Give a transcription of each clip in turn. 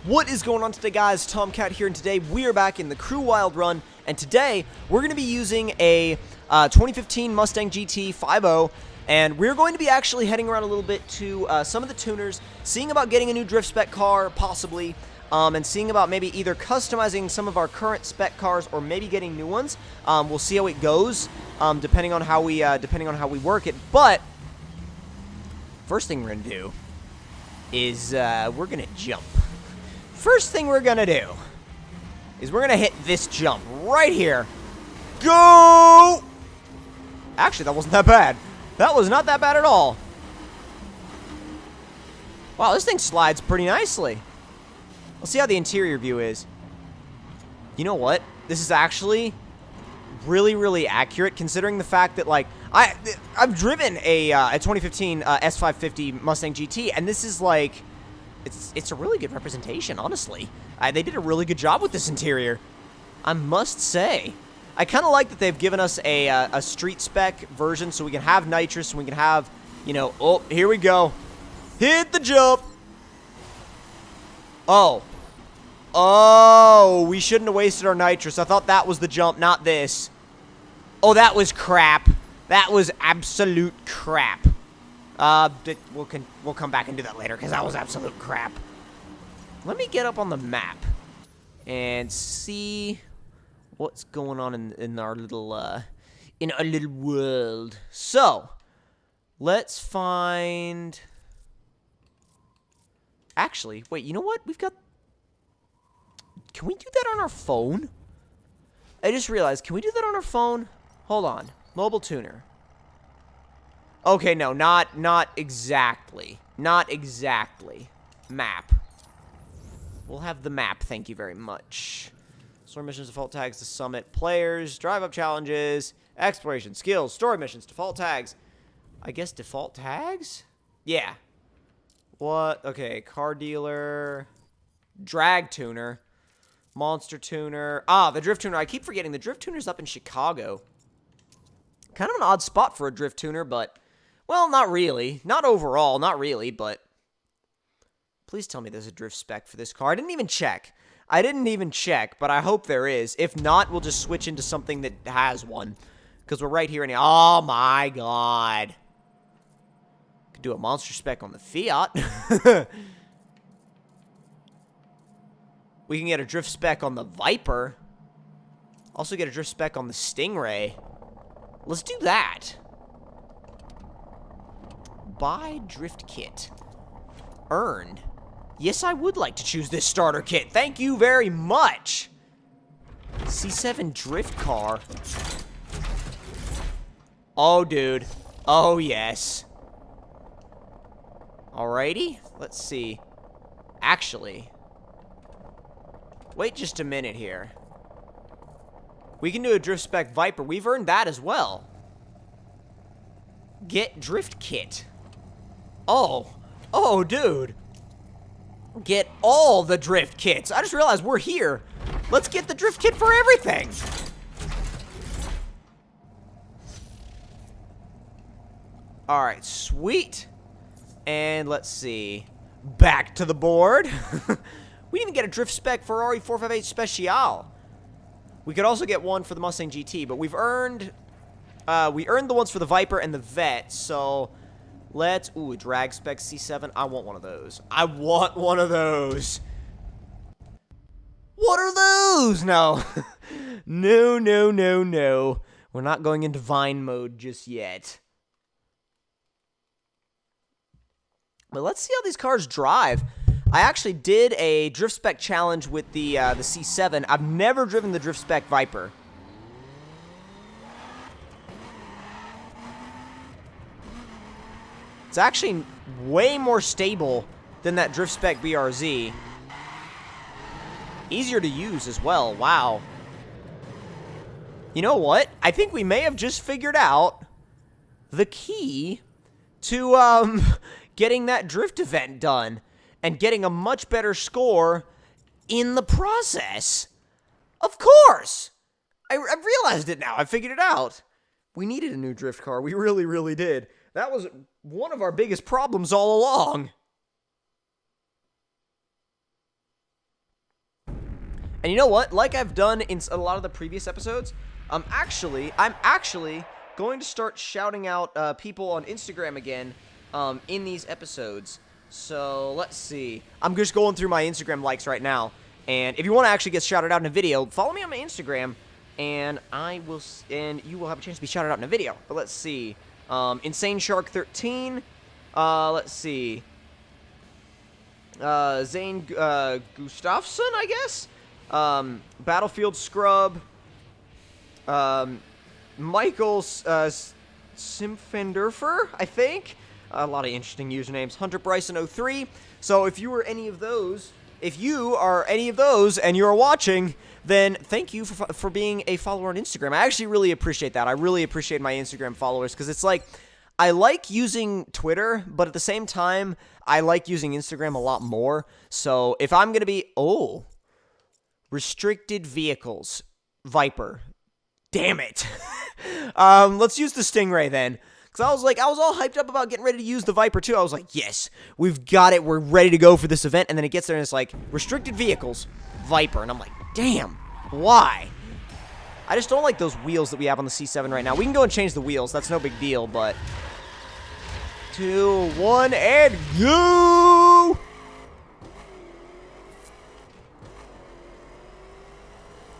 What is going on today, guys? Tomcat here, and today we are back in the Crew Wild Run, and today we're going to be using a 2015 Mustang GT 5.0, and we're going to be actually heading around a little bit to some of the tuners, seeing about getting a new drift spec car, possibly, and seeing about maybe either customizing some of our current spec cars or maybe getting new ones. We'll see how it goes, depending on how we work it. But first thing we're going to do is we're going to jump. First thing we're gonna do is we're gonna hit this jump right here. Go! Actually, that wasn't that bad. That was not that bad at all. Wow, this thing slides pretty nicely. Let's see how the interior view is. You know what? This is actually really, really accurate, considering the fact that, like, I've driven a 2015 S550 Mustang GT, and this is like, It's a really good representation, honestly. They did a really good job with this interior, I must say. I kind of like that they've given us a street spec version, so we can have nitrous, and we can have, you know, oh, here we go. Hit the jump. Oh, we shouldn't have wasted our nitrous. I thought that was the jump, not this. Oh, that was crap. That was absolute crap. We'll come back and do that later, because that was absolute crap. Let me get up on the map and see what's going on in our little world. So, let's find... Actually, wait, you know what? We've got... Can we do that on our phone? I just realized, can we do that on our phone? Hold on. Mobile tuner. Okay, no, not exactly. Not exactly. Map. We'll have the map, thank you very much. Story missions, default tags, the summit, players, drive-up challenges, exploration, skills, story missions, default tags. I guess default tags? Yeah. What? Okay, car dealer, drag tuner, monster tuner. Ah, the drift tuner. I keep forgetting the drift tuner's up in Chicago. Kind of an odd spot for a drift tuner, but... Well, not really. Not overall, not really, but... Please tell me there's a drift spec for this car. I didn't even check. But I hope there is. If not, we'll just switch into something that has one. Because we're right here. Oh, my God. Could do a monster spec on the Fiat. We can get a drift spec on the Viper. Also get a drift spec on the Stingray. Let's do that. Buy drift kit. Earned. Yes, I would like to choose this starter kit. Thank you very much. C7 drift car. Oh, dude. Oh, yes. Alrighty. Let's see. Actually. Wait just a minute here. We can do a drift spec Viper. We've earned that as well. Get drift kit. Oh, dude. Get all the drift kits. I just realized we're here. Let's get the drift kit for everything. Alright, sweet. And let's see. Back to the board. We didn't even get a drift spec Ferrari 458 Special. We could also get one for the Mustang GT, but we've earned... we earned the ones for the Viper and the Vet, so... Let's... Ooh, drag spec C7. I want one of those. I want one of those. What are those? No. No. We're not going into Vine mode just yet. But let's see how these cars drive. I actually did a drift spec challenge with the C7. I've never driven the drift spec Viper. It's actually way more stable than that drift spec BRZ. Easier to use as well. Wow. You know what? I think we may have just figured out the key to getting that drift event done and getting a much better score in the process. Of course! I realized it now. I figured it out. We needed a new drift car. We really, really did. That was one of our biggest problems all along. And you know what? Like I've done in a lot of the previous episodes, I'm actually going to start shouting out people on Instagram again in these episodes. So let's see. I'm just going through my Instagram likes right now. And if you want to actually get shouted out in a video, follow me on my Instagram, and you will have a chance to be shouted out in a video. But let's see. Insane Shark 13. Let's see. Zane Gustafsson, I guess. Battlefield Scrub. Michael Simfenderfer, I think. A lot of interesting usernames. Hunter Bryson 03. So if you are any of those, and you're watching, then thank you for being a follower on Instagram. I actually really appreciate that. I really appreciate my Instagram followers, because it's like, I like using Twitter, but at the same time, I like using Instagram a lot more. So if I'm going to be, restricted vehicles, Viper. Damn it. Let's use the Stingray then. Because I was all hyped up about getting ready to use the Viper too. I was like, yes, we've got it. We're ready to go for this event. And then it gets there and it's like, restricted vehicles, Viper. And I'm like, damn, why? I just don't like those wheels that we have on the C7 right now. We can go and change the wheels. That's no big deal, but 2, 1, and go!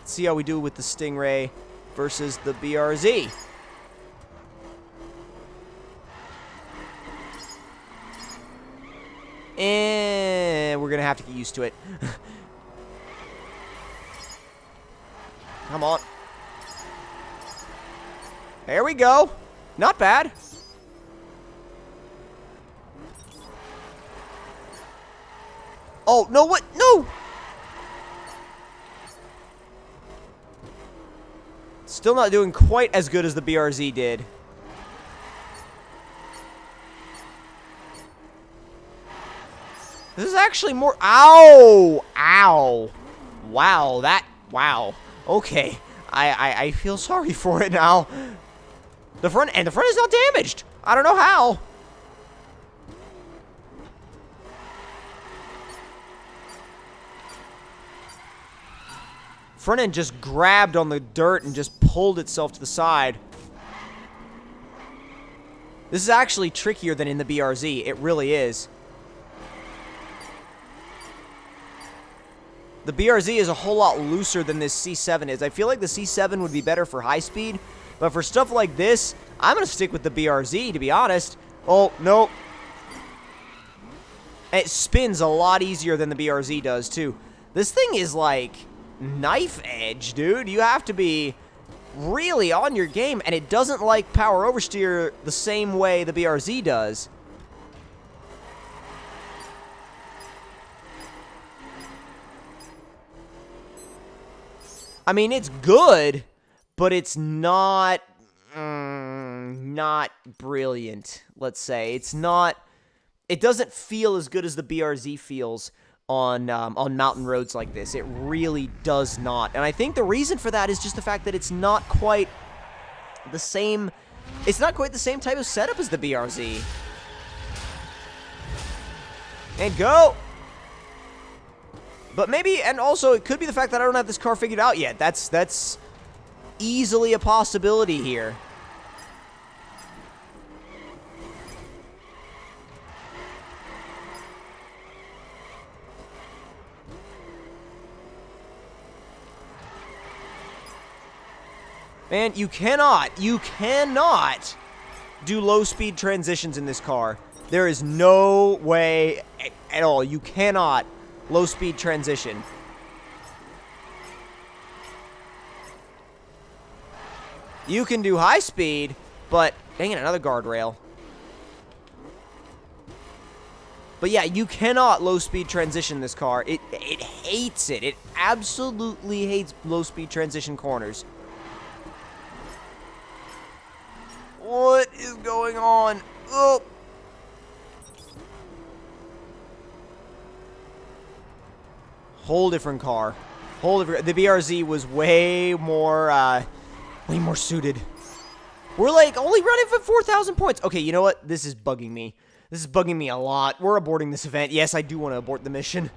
Let's see how we do with the Stingray versus the BRZ. And we're going to have to get used to it. Come on. There we go. Not bad. Oh, no, what? No! Still not doing quite as good as the BRZ did. This is actually more... Ow! Ow! Wow, wow. Okay. I feel sorry for it now. The front is not damaged. I don't know how. Front end just grabbed on the dirt and just pulled itself to the side. This is actually trickier than in the BRZ. It really is. The BRZ is a whole lot looser than this C7 is. I feel like the C7 would be better for high speed, but for stuff like this, I'm going to stick with the BRZ, to be honest. Oh, no. It spins a lot easier than the BRZ does, too. This thing is like knife edge, dude. You have to be really on your game, and it doesn't like power oversteer the same way the BRZ does. I mean, it's good, but it's not brilliant, let's say. It doesn't feel as good as the BRZ feels on mountain roads like this. It really does not. And I think the reason for that is just the fact that it's not quite the same type of setup as the BRZ. And go! But maybe, and also, it could be the fact that I don't have this car figured out yet. That's easily a possibility here. Man, you cannot do low-speed transitions in this car. There is no way at all. You cannot low-speed transition. You can do high speed, but dang it, another guardrail. But yeah, you cannot low-speed transition this car. It hates it. It absolutely hates low-speed transition corners. What is going on? Oh. Whole different car. The BRZ was way more suited. We're like only running for 4,000 points. Okay, you know what? This is bugging me. This is bugging me a lot. We're aborting this event. Yes, I do want to abort the mission.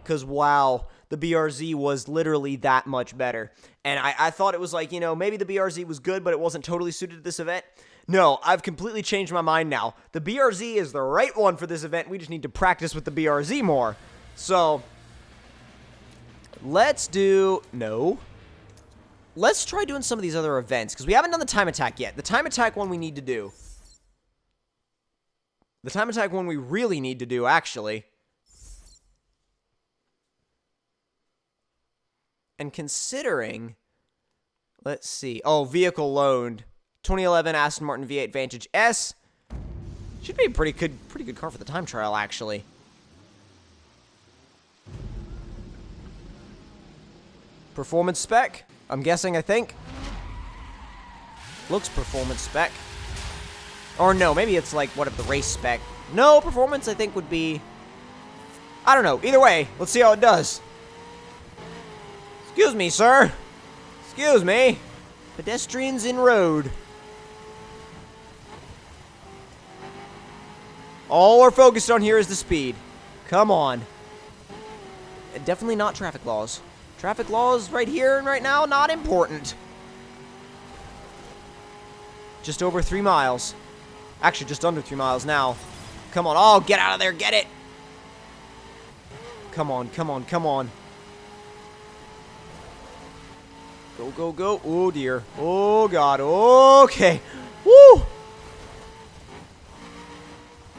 Because, wow. the BRZ was literally that much better. And I thought it was like, maybe the BRZ was good, but it wasn't totally suited to this event. No, I've completely changed my mind now. The BRZ is the right one for this event. We just need to practice with the BRZ more. So, let's try doing some of these other events, because we haven't done the time attack yet. The time attack one we need to do. The time attack one we really need to do, actually. And considering, let's see. Oh, vehicle loaned. 2011 Aston Martin V8 Vantage S. Should be a pretty good car for the time trial, actually. Performance spec, I'm guessing, I think. Looks performance spec. Or no, maybe it's like, what if the race spec? No, performance I think would be... I don't know. Either way, let's see how it does. Excuse me, sir. Excuse me. Pedestrians in road. All we're focused on here is the speed. Come on. Definitely not traffic laws. Traffic laws right here and right now, not important. Just over 3 miles. Actually, just under 3 miles now. Come on. Oh, get out of there. Get it. Come on, come on, come on. Go, go, go. Oh, dear. Oh, God. Okay. Woo!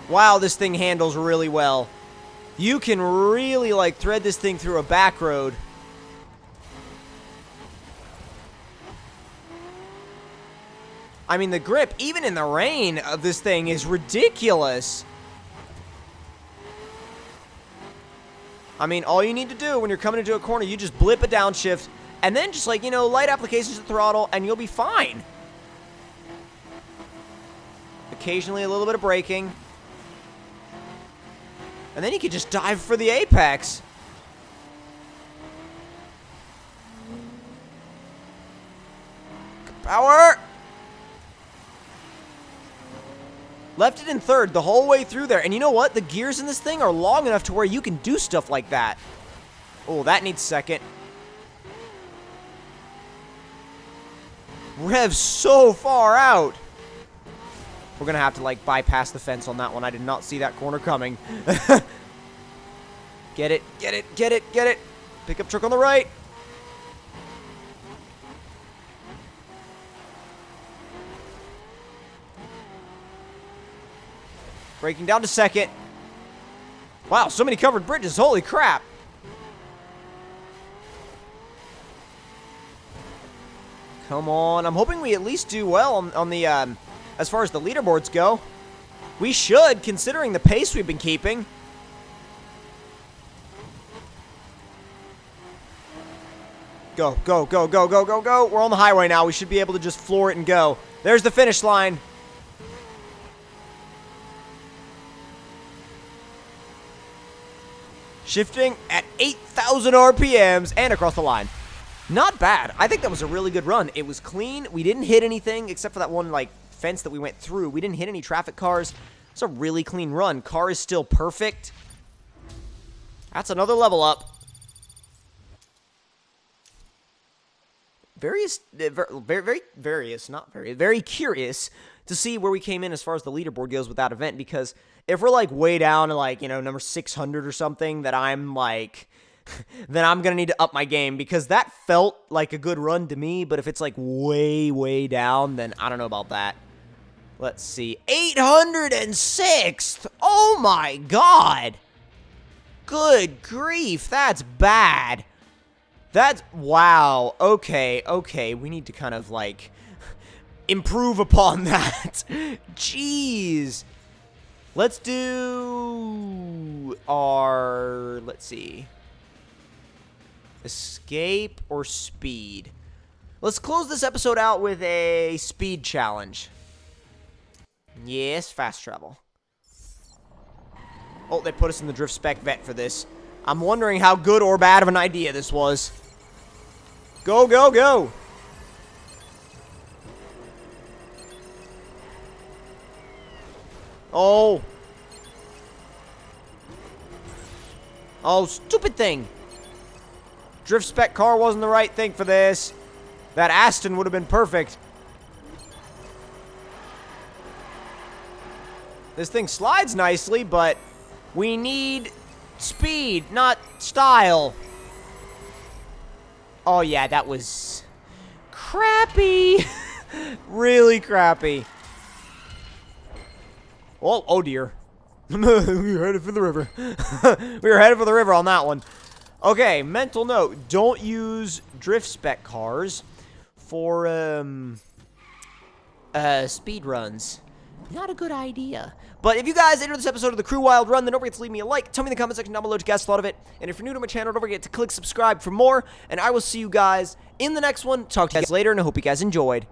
Wow, this thing handles really well. You can really, like, thread this thing through a back road. I mean, the grip, even in the rain of this thing, is ridiculous. I mean, all you need to do when you're coming into a corner, you just blip a downshift, and then just, like, light applications of throttle, and you'll be fine. Occasionally a little bit of braking. And then you can just dive for the apex. Power! Left it in third the whole way through there. And you know what? The gears in this thing are long enough to where you can do stuff like that. Oh, that needs second. Rev so far out. We're going to have to, like, bypass the fence on that one. I did not see that corner coming. Get it, get it, get it, get it. Pickup truck on the right. Braking down to second. Wow, so many covered bridges. Holy crap. Come on. I'm hoping we at least do well on the, as far as the leaderboards go. We should, considering the pace we've been keeping. Go, go, go, go, go, go, go. We're on the highway now. We should be able to just floor it and go. There's the finish line. Shifting at 8,000 RPMs and across the line. Not bad. I think that was a really good run. It was clean. We didn't hit anything except for that one, like, fence that we went through. We didn't hit any traffic cars. It's a really clean run. Car is still perfect. That's another level up. Very curious to see where we came in as far as the leaderboard goes with that event, because if we're, like, way down to, like, number 600 or something, that I'm, like, then I'm gonna need to up my game, because that felt like a good run to me, but if it's, like, way, way down, then I don't know about that. Let's see. 806th! Oh, my God! Good grief, that's bad. That's, wow, okay, we need to kind of, like, improve upon that. Jeez. Let's do our, let's see, escape or speed. Let's close this episode out with a speed challenge. Yes, fast travel. Oh, they put us in the drift spec vet for this. I'm wondering how good or bad of an idea this was. Go, go, go. Oh. Oh, stupid thing. Drift spec car wasn't the right thing for this. That Aston would have been perfect. This thing slides nicely, but we need speed, not style. Oh, yeah, that was crappy. Really crappy. Oh dear. We were headed for the river. We were headed for the river on that one. Okay, mental note. Don't use drift spec cars for, speed runs. Not a good idea. But if you guys entered this episode of the Crew Wild Run, then don't forget to leave me a like. Tell me in the comment section down below what you guys thought of it. And if you're new to my channel, don't forget to click subscribe for more. And I will see you guys in the next one. Talk to you guys later, and I hope you guys enjoyed.